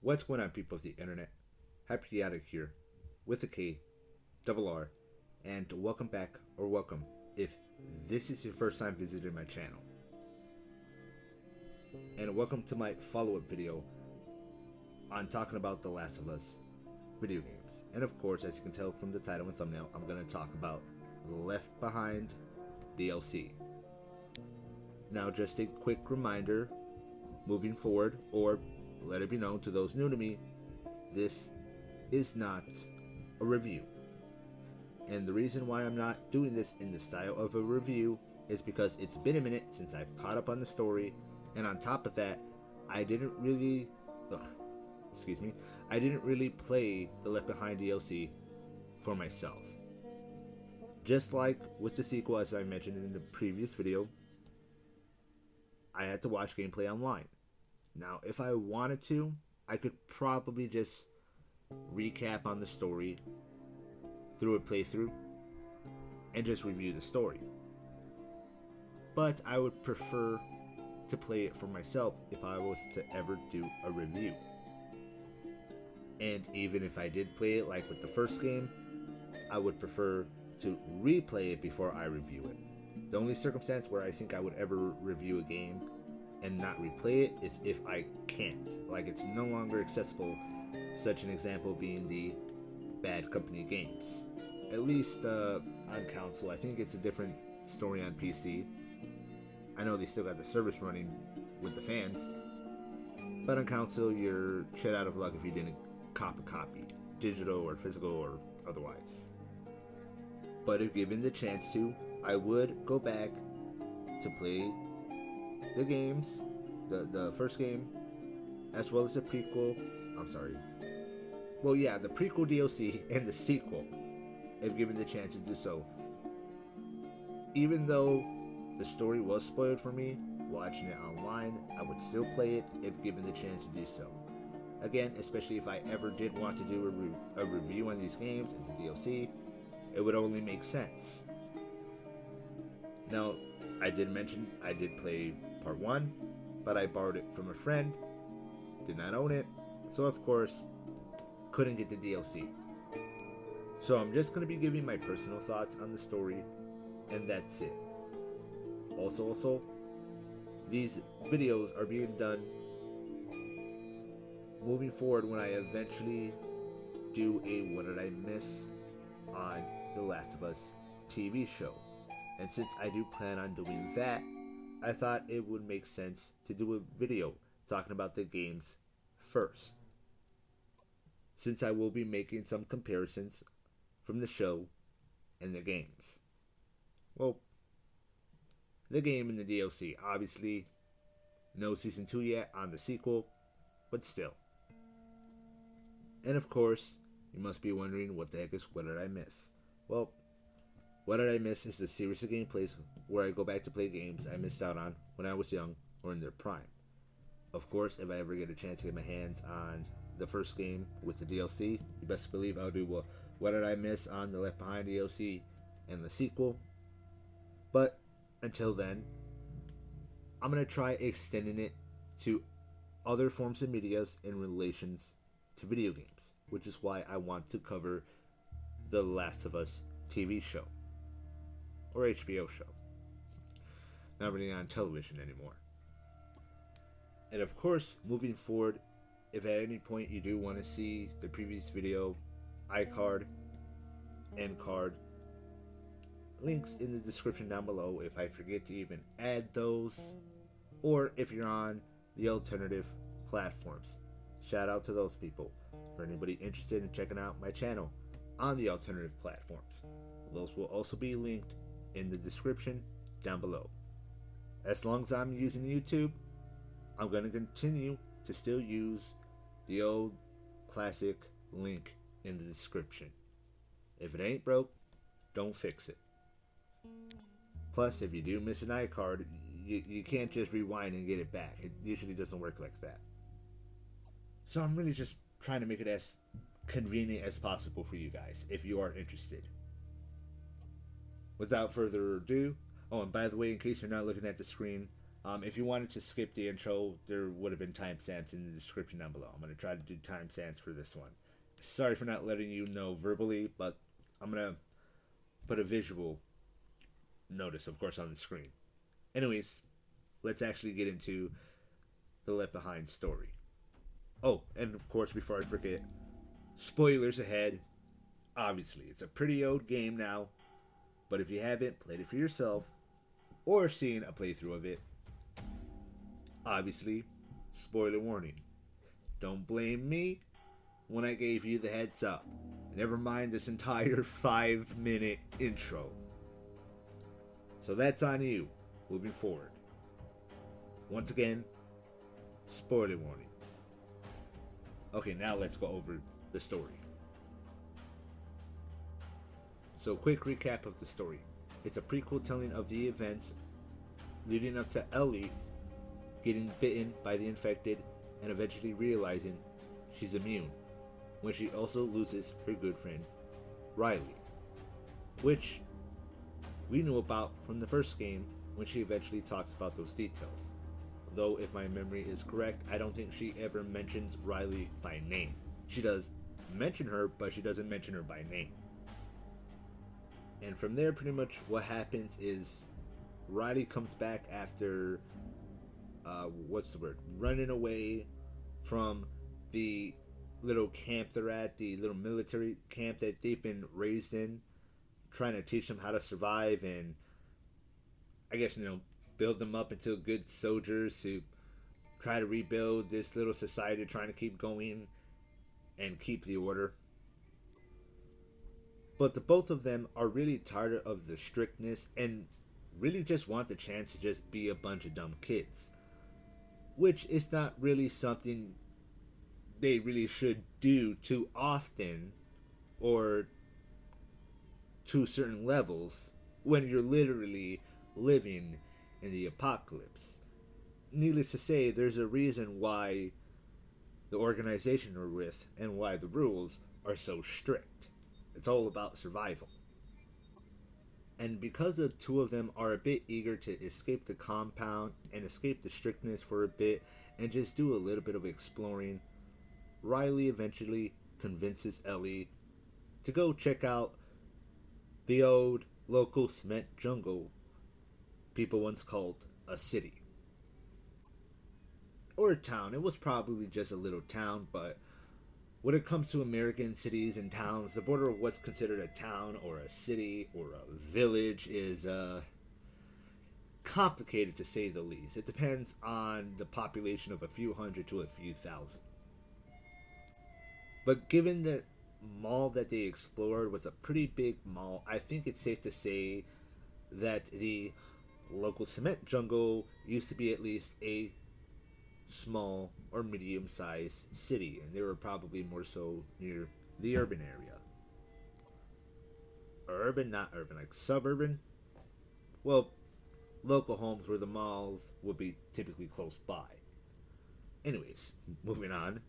What's going on, people of the internet? Hyperchaotic here, with a K, double R, and welcome back, or welcome, if this is your first time visiting my channel. And welcome to my follow-up video on talking about The Last of Us video games. And of course, as you can tell from the title and thumbnail, I'm going to talk about Left Behind DLC. Now, just a quick reminder, moving forward, or let it be known to those new to me, this is not a review. And the reason why I'm not doing this in the style of a review is because it's been a minute since I've caught up on the story, and on top of that, I didn't really play the Left Behind DLC for myself. Just like with the sequel, as I mentioned in the previous video, I had to watch gameplay online. Now, if I wanted to, I could probably just recap on the story through a playthrough and just review the story. But I would prefer to play it for myself if I was to ever do a review. And even if I did play it like with the first game, I would prefer to replay it before I review it. The only circumstance where I think I would ever review a game and not replay it is if I can't, like it's no longer accessible, such an example being the Bad Company games. At least on console. I think it's a different story on PC. I know they still got the service running with the fans, but on console you're shit out of luck if you didn't cop a copy, digital or physical or otherwise. But if given the chance to, I would go back to play the games, the first game, as well as the prequel. The prequel DLC and the sequel, if given the chance to do so. Even though the story was spoiled for me watching it online, I would still play it if given the chance to do so. Again, especially if I ever did want to do a review on these games and the DLC, it would only make sense. Now, I did mention I did play part 1, but I borrowed it from a friend, did not own it, so of course, couldn't get the DLC. So I'm just going to be giving my personal thoughts on the story, and that's it. Also, these videos are being done moving forward when I eventually do a What Did I Miss on The Last of Us TV show. And since I do plan on doing that, I thought it would make sense to do a video talking about the games first, since I will be making some comparisons from the show and the games. Well, the game and the DLC, obviously, no Season 2 yet on the sequel, but still. And of course, you must be wondering what the heck is What Did I Miss? Well, What Did I Miss is the series of gameplays where I go back to play games I missed out on when I was young or in their prime. Of course, if I ever get a chance to get my hands on the first game with the DLC, you best believe I'll do What Did I Miss on the Left Behind DLC and the sequel. But until then, I'm going to try extending it to other forms of medias in relations to video games, which is why I want to cover The Last of Us TV show, or HBO show, not really on television anymore. And of course, moving forward, if at any point you do want to see the previous video, iCard, end card, links in the description down below if I forget to even add those, or if you're on the alternative platforms. Shout out to those people. For anybody interested in checking out my channel on the alternative platforms, those will also be linked in the description down below. As long as I'm using YouTube, I'm going to continue to still use the old classic link in the description. If it ain't broke, don't fix it. Plus, if you do miss an iCard, you can't just rewind and get it back. It usually doesn't work like that. So I'm really just trying to make it as convenient as possible for you guys, if you are interested. Without further ado, oh, and by the way, in case you're not looking at the screen, If you wanted to skip the intro, there would have been timestamps in the description down below. I'm going to try to do timestamps for this one. Sorry for not letting you know verbally, but I'm going to put a visual notice, of course, on the screen. Anyways, let's actually get into the Left Behind story. Oh, and of course, before I forget, spoilers ahead. Obviously, it's a pretty old game now, but if you haven't played it for yourself or seen a playthrough of it, obviously, spoiler warning. Don't blame me when I gave you the heads up. Never mind this entire 5-minute intro. So that's on you moving forward. Once again, spoiler warning. Okay, now let's go over the story. So, quick recap of the story. It's a prequel telling of the events leading up to Ellie getting bitten by the infected and eventually realizing she's immune, when she also loses her good friend, Riley, which we knew about from the first game when she eventually talks about those details. Though, if my memory is correct, I don't think she ever mentions Riley by name. She does mention her, but she doesn't mention her by name. And from there, pretty much what happens is Riley comes back after, running away from the little camp they're at, the little military camp that they've been raised in, trying to teach them how to survive and, I guess, build them up into good soldiers to try to rebuild this little society, trying to keep going and keep the order. But the both of them are really tired of the strictness and really just want the chance to just be a bunch of dumb kids. Which is not really something they really should do too often or to certain levels when you're literally living in the apocalypse. Needless to say, there's a reason why the organization we're with and why the rules are so strict. It's all about survival. And because the two of them are a bit eager to escape the compound and escape the strictness for a bit and just do a little bit of exploring, Riley eventually convinces Ellie to go check out the old local cement jungle people once called a city. Or a town. It was probably just a little town, but when it comes to American cities and towns, the border of what's considered a town or a city or a village is complicated to say the least. It depends on the population of a few hundred to a few thousand. But given the mall that they explored was a pretty big mall, I think it's safe to say that the local cement jungle used to be at least a small or medium sized city, and they were probably more so near the urban area. Or urban, not urban, like suburban. Well, local homes where the malls would be typically close by. Anyways, moving on.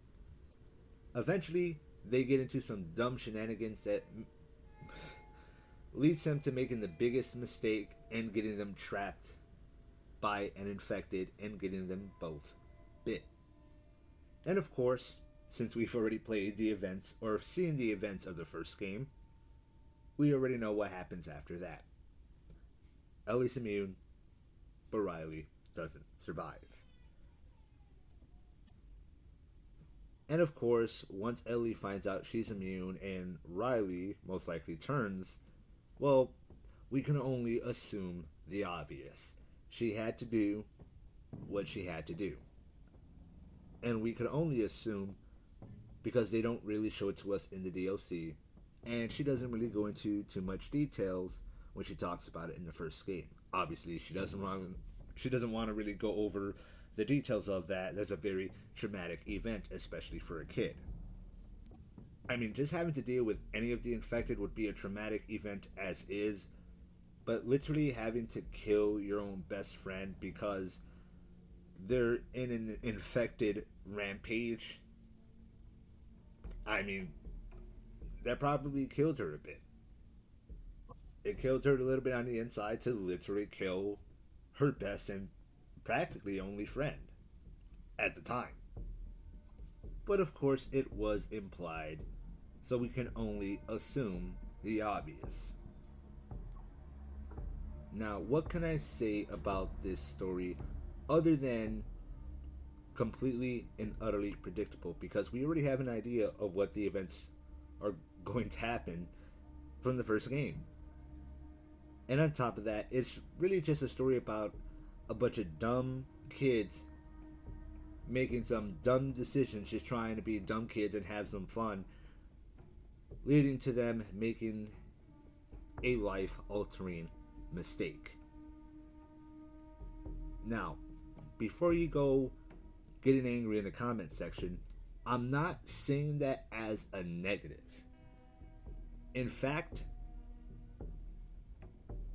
Eventually, they get into some dumb shenanigans that leads them to making the biggest mistake and getting them trapped by an infected and getting them both bit. And of course, since we've already played the events or seen the events of the first game, we already know what happens after that. Ellie's immune, but Riley doesn't survive. And of course, once Ellie finds out she's immune and Riley most likely turns, well, we can only assume the obvious. She had to do what she had to do. And we could only assume because they don't really show it to us in the DLC, and she doesn't really go into too much details when she talks about it in the first game. Obviously, she doesn't want to really go over the details of that. That's a very traumatic event, especially for a kid. I mean, just having to deal with any of the infected would be a traumatic event as is, but literally having to kill your own best friend because they're in an infected rampage, I mean, that probably killed her a bit. It killed her a little bit on the inside to literally kill her best and practically only friend at the time. But of course, it was implied, so we can only assume the obvious. Now, what can I say about this story other than completely and utterly predictable? Because we already have an idea of what the events are going to happen from the first game. And on top of that, it's really just a story about a bunch of dumb kids making some dumb decisions, just trying to be dumb kids and have some fun, leading to them making a life altering mistake. Now, before you go getting angry in the comment section, I'm not saying that as a negative. In fact,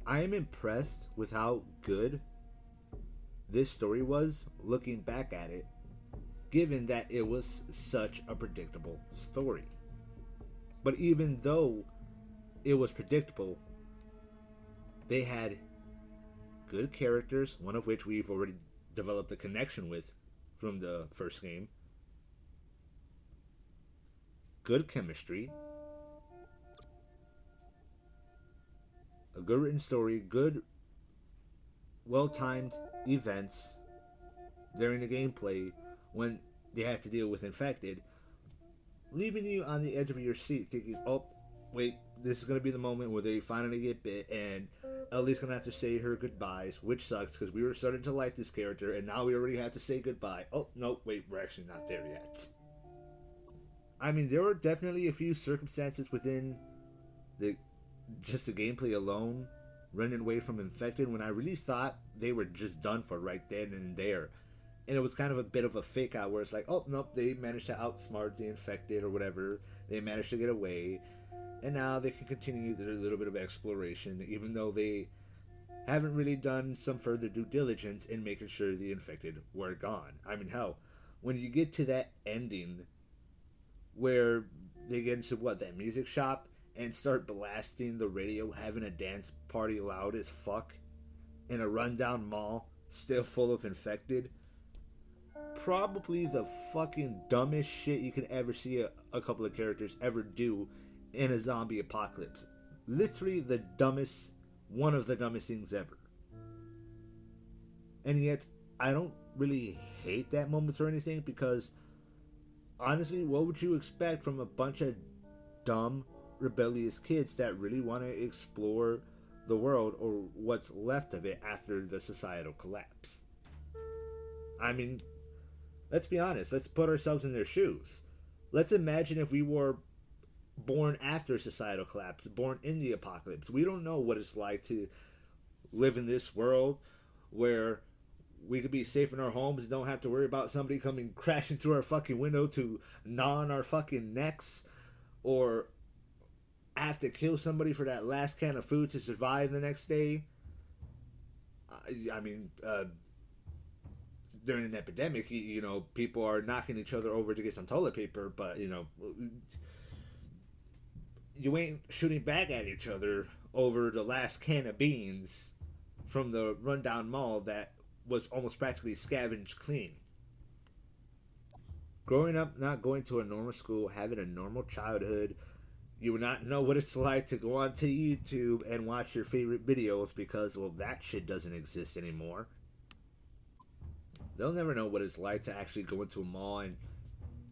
I am impressed with how good this story was looking back at it, given that it was such a predictable story. But even though it was predictable, they had good characters, one of which we've already developed a connection with from the first game, good chemistry, a good written story, good, well-timed events during the gameplay when they have to deal with infected, leaving you on the edge of your seat thinking, oh, wait, this is going to be the moment where they finally get bit and Ellie's going to have to say her goodbyes, which sucks because we were starting to like this character and now we already have to say goodbye. Oh, no, wait, we're actually not there yet. I mean, there were definitely a few circumstances within the just the gameplay alone, running away from infected, when I really thought they were just done for right then and there. And it was kind of a bit of a fake out where it's like, oh, nope, they managed to outsmart the infected or whatever. They managed to get away. And now they can continue their little bit of exploration, even though they haven't really done some further due diligence in making sure the infected were gone. I mean, hell, when you get to that ending where they get into, that music shop and start blasting the radio, having a dance party loud as fuck in a rundown mall still full of infected, probably the fucking dumbest shit you could ever see a couple of characters ever do in a zombie apocalypse. Literally the dumbest, one of the dumbest things ever. And yet, I don't really hate that moment or anything, because honestly, what would you expect from a bunch of dumb, rebellious kids that really want to explore the world, or what's left of it after the societal collapse? I mean, let's be honest, let's put ourselves in their shoes. Let's imagine if we were born after societal collapse, born in the apocalypse. We don't know what it's like to live in this world where we could be safe in our homes and don't have to worry about somebody coming crashing through our fucking window to gnaw on our fucking necks, or have to kill somebody for that last can of food to survive the next day. I mean, during an epidemic, people are knocking each other over to get some toilet paper, but, you ain't shooting back at each other over the last can of beans from the rundown mall that was almost practically scavenged clean. Growing up, not going to a normal school, having a normal childhood, you would not know what it's like to go onto YouTube and watch your favorite videos because, well, that shit doesn't exist anymore. They'll never know what it's like to actually go into a mall and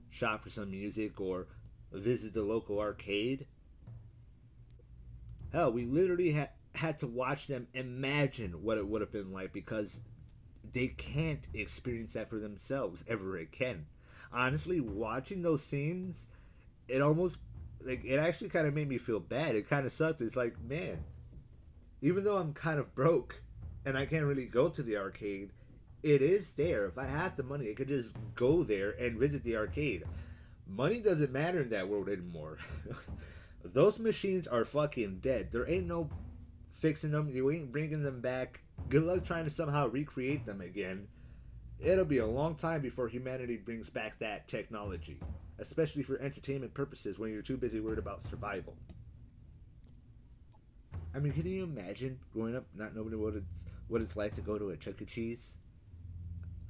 shop for some music or visit the local arcade. Hell, we literally had to watch them imagine what it would have been like, because they can't experience that for themselves ever again. Honestly, watching those scenes, it almost, it actually kind of made me feel bad. It kind of sucked. It's like, man, even though I'm kind of broke and I can't really go to the arcade, it is there. If I had the money, I could just go there and visit the arcade. Money doesn't matter in that world anymore. Those machines are fucking dead. There ain't no fixing them. You ain't bringing them back. Good luck trying to somehow recreate them again. It'll be a long time before humanity brings back that technology, especially for entertainment purposes when you're too busy worried about survival. I mean, can you imagine growing up not knowing what it's like to go to a Chuck E. Cheese?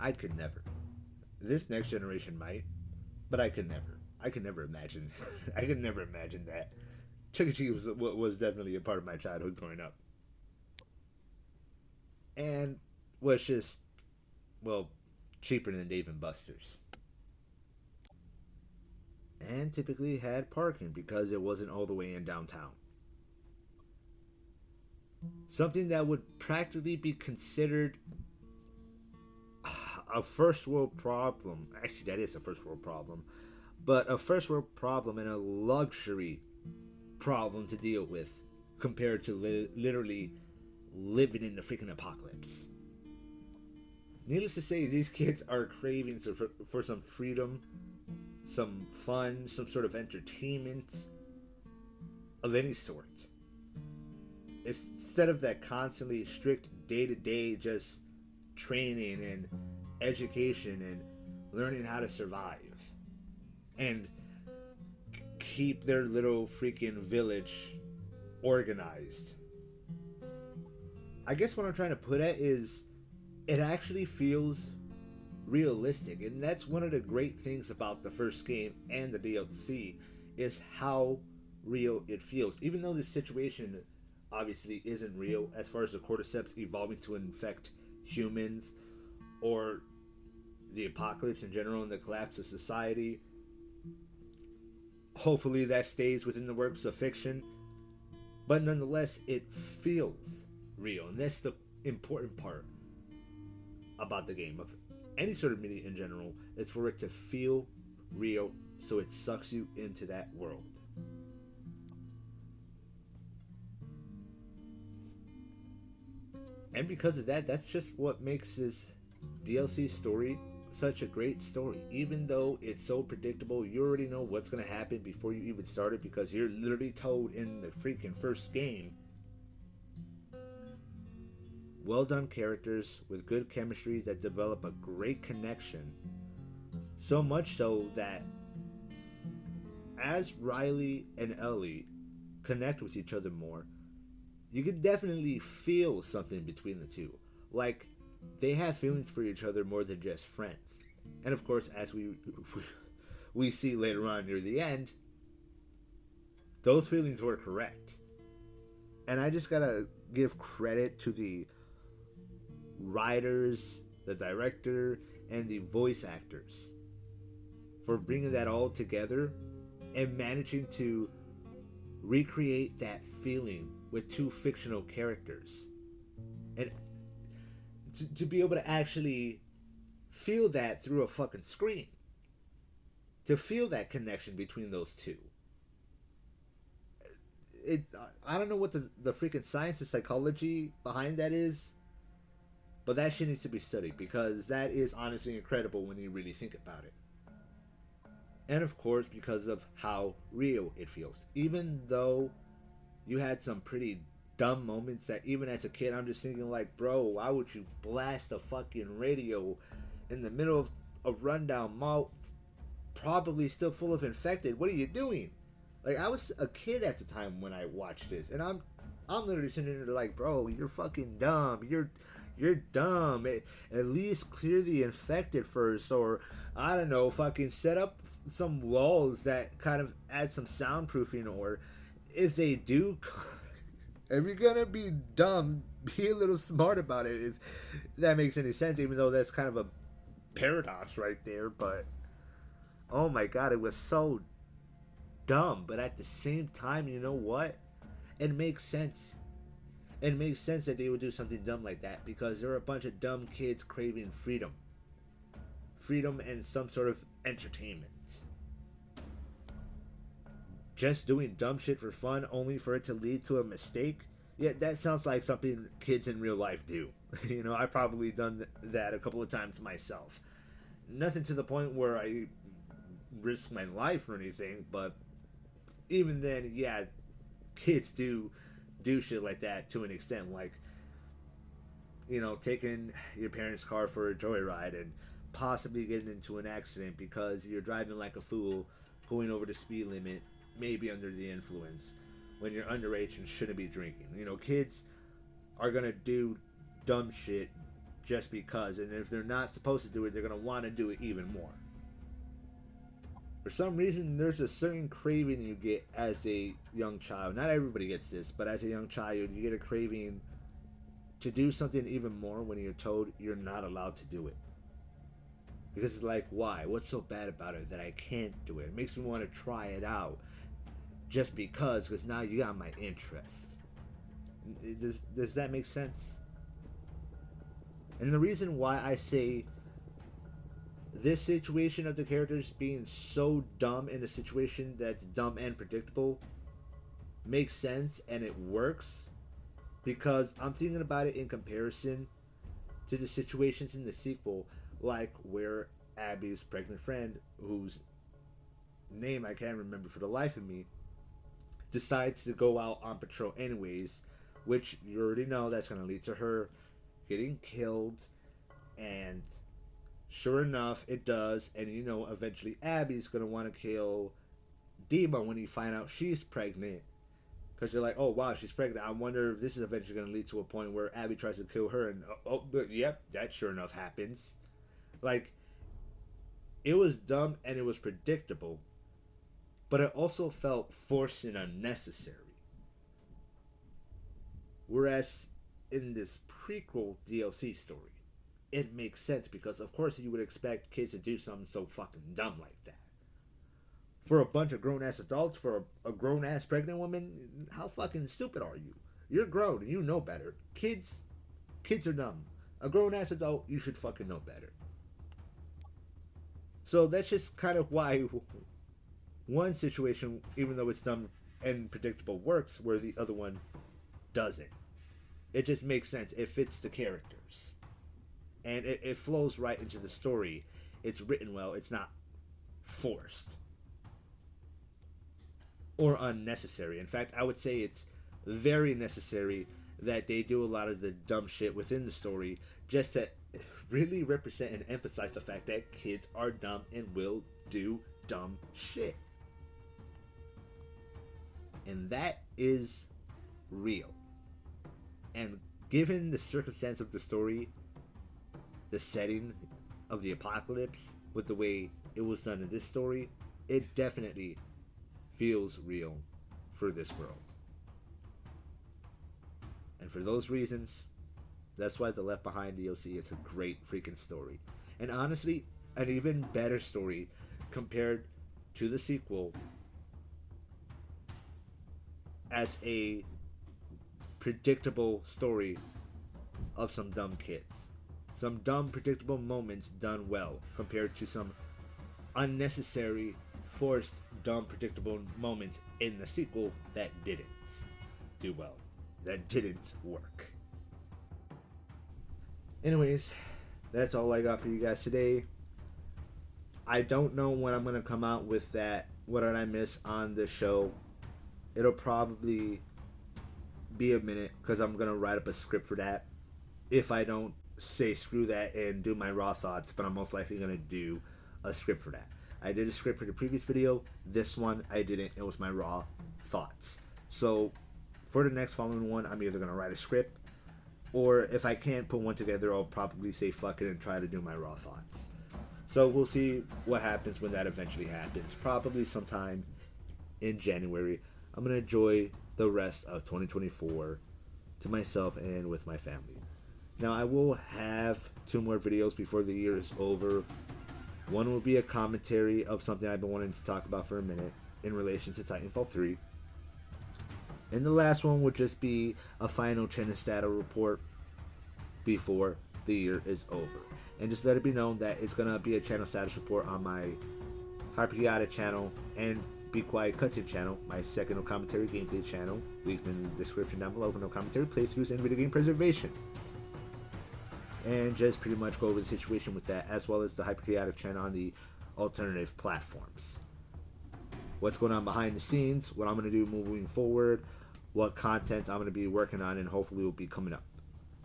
I could never. This next generation might, but I could never. I could never imagine. I could never imagine that. Chuck E. Cheese was definitely a part of my childhood growing up, and was just, well, cheaper than Dave and Buster's, and typically had parking because it wasn't all the way in downtown. Something that would practically be considered a first world problem. Actually, that is a first world problem, but a first world problem and a luxury problem to deal with compared to literally living in the freaking apocalypse. Needless to say, these kids are craving for some freedom, some fun, some sort of entertainment of any sort. Instead of that constantly strict day to day just training and education and learning how to survive and keep their little freaking village organized. I guess what I'm trying to put at is it actually feels realistic, and that's one of the great things about the first game and the DLC is how real it feels. Even though the situation obviously isn't real as far as the cordyceps evolving to infect humans or the apocalypse in general and the collapse of society. Hopefully that stays within the works of fiction, but nonetheless it feels real, and that's the important part about the game of any sort of media in general is for it to feel real so it sucks you into that world. And because of that, that's just what makes this DLC story such a great story. Even though it's so predictable, you already know what's going to happen before you even start it because you're literally told in the freaking first game. Well done characters with good chemistry that develop a great connection. So much so that as Riley and Ellie connect with each other more, you can definitely feel something between the two. Like they have feelings for each other more than just friends. And of course, as we see later on near the end, those feelings were correct. And I just gotta give credit to the writers, the director, and the voice actors for bringing that all together and managing to recreate that feeling with two fictional characters. And to be able to actually feel that through a fucking screen. To feel that connection between those two. I don't know what the freaking science and psychology behind that is, but that shit needs to be studied because that is honestly incredible when you really think about it. And of course, because of how real it feels. Even though you had some pretty dumb moments that even as a kid I'm just thinking like, bro, why would you blast a fucking radio in the middle of a rundown mall probably still full of infected? What are you doing? Like, I was a kid at the time when I watched this, and I'm literally sitting there like, bro, you're fucking dumb. You're dumb. At least clear the infected first, or I don't know, fucking set up some walls that kind of add some soundproofing, or if they do, if you're gonna be dumb, be a little smart about it. If that makes any sense, even though that's kind of a paradox right there. But oh my god, it was so dumb. But at the same time, you know what? It makes sense. It makes sense that they would do something dumb like that because there are a bunch of dumb kids craving freedom. Freedom and some sort of entertainment. Just doing dumb shit for fun only for it to lead to a mistake? Yeah, that sounds like something kids in real life do. You know, I've probably done that a couple of times myself. Nothing to the point where I risk my life or anything, but even then, yeah, kids do shit like that to an extent, like, you know, taking your parents' car for a joyride and possibly getting into an accident because you're driving like a fool, going over the speed limit, maybe under the influence, when you're underage and shouldn't be drinking. You know, kids are gonna do dumb shit just because. And if they're not supposed to do it, they're going to want to do it even more. For some reason, there's a certain craving you get as a young child. Not everybody gets this, but as a young child, you get a craving to do something even more when you're told you're not allowed to do it. Because it's like, why? What's so bad about it that I can't do it? It makes me want to try it out just because now you got my interest. Does that make sense? And the reason why I say this situation of the characters being so dumb in a situation that's dumb and predictable makes sense and it works because I'm thinking about it in comparison to the situations in the sequel, like where Abby's pregnant friend, whose name I can't remember for the life of me, decides to go out on patrol anyways, which you already know that's going to lead to her getting killed, and sure enough it does. And eventually Abby's going to want to kill Dima when he find out she's pregnant, because you're like, oh wow, she's pregnant. I wonder if this is eventually going to lead to a point where Abby tries to kill her, and but yep, that sure enough happens. Like, it was dumb and it was predictable, but it also felt forced and unnecessary. Whereas in this prequel DLC story, it makes sense because of course you would expect kids to do something so fucking dumb like that. For a bunch of grown-ass adults, for a grown-ass pregnant woman, how fucking stupid are you? You're grown and you know better. Kids are dumb. A grown-ass adult, you should fucking know better. So that's just kind of why one situation, even though it's dumb and predictable, works, where the other one doesn't. It just makes sense. It fits the characters. And it flows right into the story. It's written well. It's not forced or unnecessary. In fact, I would say it's very necessary that they do a lot of the dumb shit within the story just to really represent and emphasize the fact that kids are dumb and will do dumb shit. And that is real. And given the circumstance of the story, the setting of the apocalypse, with the way it was done in this story, it definitely feels real for this world. And for those reasons, that's why the Left Behind DLC is a great freaking story. And honestly, an even better story compared to the sequel as a predictable story of some dumb kids. Some dumb, predictable moments done well compared to some unnecessary, forced, dumb, predictable moments in the sequel that didn't do well, that didn't work. Anyways, that's all I got for you guys today. I don't know when I'm going to come out with that What Did I Miss on the show. It'll probably be a minute because I'm going to write up a script for that. If I don't say screw that and do my raw thoughts, but I'm most likely going to do a script for that. I did a script for the previous video. This one I didn't. It was my raw thoughts. So for the next following one, I'm either going to write a script, or if I can't put one together, I'll probably say fuck it and try to do my raw thoughts. So we'll see what happens when that eventually happens. Probably sometime in January. I'm going to enjoy the rest of 2024 to myself and with my family. Now, I will have 2 more videos before the year is over. One will be a commentary of something I've been wanting to talk about for a minute in relation to Titanfall 3. And the last one would just be a final China status report before the year is over. And just let it be known that it's going to be a channel status report on my Hyperchaotic channel and Be Quiet Cutscene channel, my second no commentary gameplay channel, linked in the description down below for no commentary playthroughs and video game preservation. And just pretty much go over the situation with that, as well as the Hyperchaotic channel on the alternative platforms. What's going on behind the scenes, what I'm going to do moving forward, what content I'm going to be working on and hopefully will be coming up.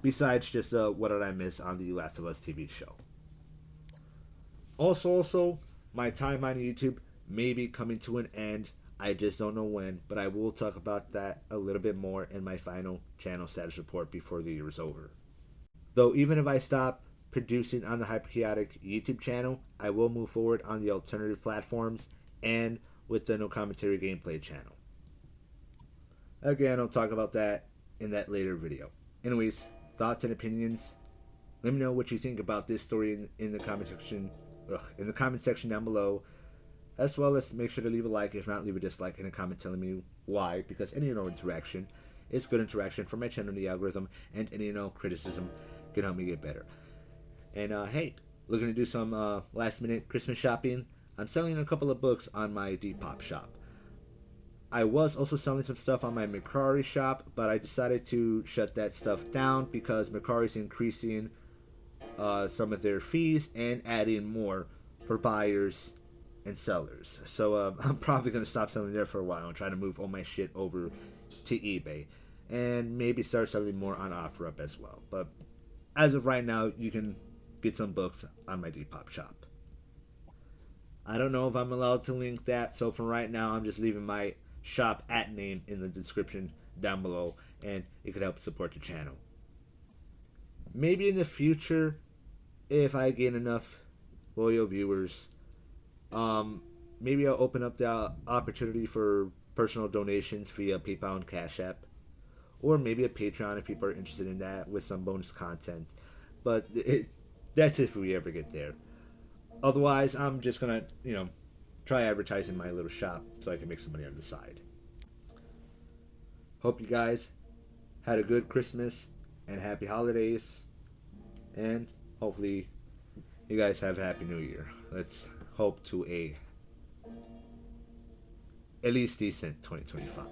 Besides just what did I miss on the Last of Us TV show. Also, my time on YouTube may be coming to an end. I just don't know when, but I will talk about that a little bit more in my final channel status report before the year is over. Though even if I stop producing on the Hyperchaotic YouTube channel, I will move forward on the alternative platforms and with the No Commentary Gameplay channel. Again, I'll talk about that in that later video. Anyways, thoughts and opinions. Let me know what you think about this story in the comment section. In the comment section down below, as well as make sure to leave a like. If not, leave a dislike in a comment telling me why. Because any interaction is good interaction for my channel, the algorithm, and any criticism can help me get better. And hey, looking to do some last minute Christmas shopping. I'm selling a couple of books on my Depop shop. I was also selling some stuff on my Mercari shop, but I decided to shut that stuff down because Mercari's increasing some of their fees and adding more for buyers and sellers. So I'm probably going to stop selling there for a while and try to move all my shit over to eBay and maybe start selling more on OfferUp as well. But as of right now, you can get some books on my Depop shop. I don't know if I'm allowed to link that, so for right now, I'm just leaving my shop at name in the description down below, and it could help support the channel. Maybe in the future, if I gain enough loyal viewers, maybe I'll open up the opportunity for personal donations via PayPal and Cash App, or maybe a Patreon if people are interested in that with some bonus content. But that's if we ever get there. Otherwise, I'm just gonna, try advertising my little shop so I can make some money on the side. Hope you guys had a good Christmas and happy holidays, and hopefully you guys have a happy new year. Let's hope to at least decent 2025.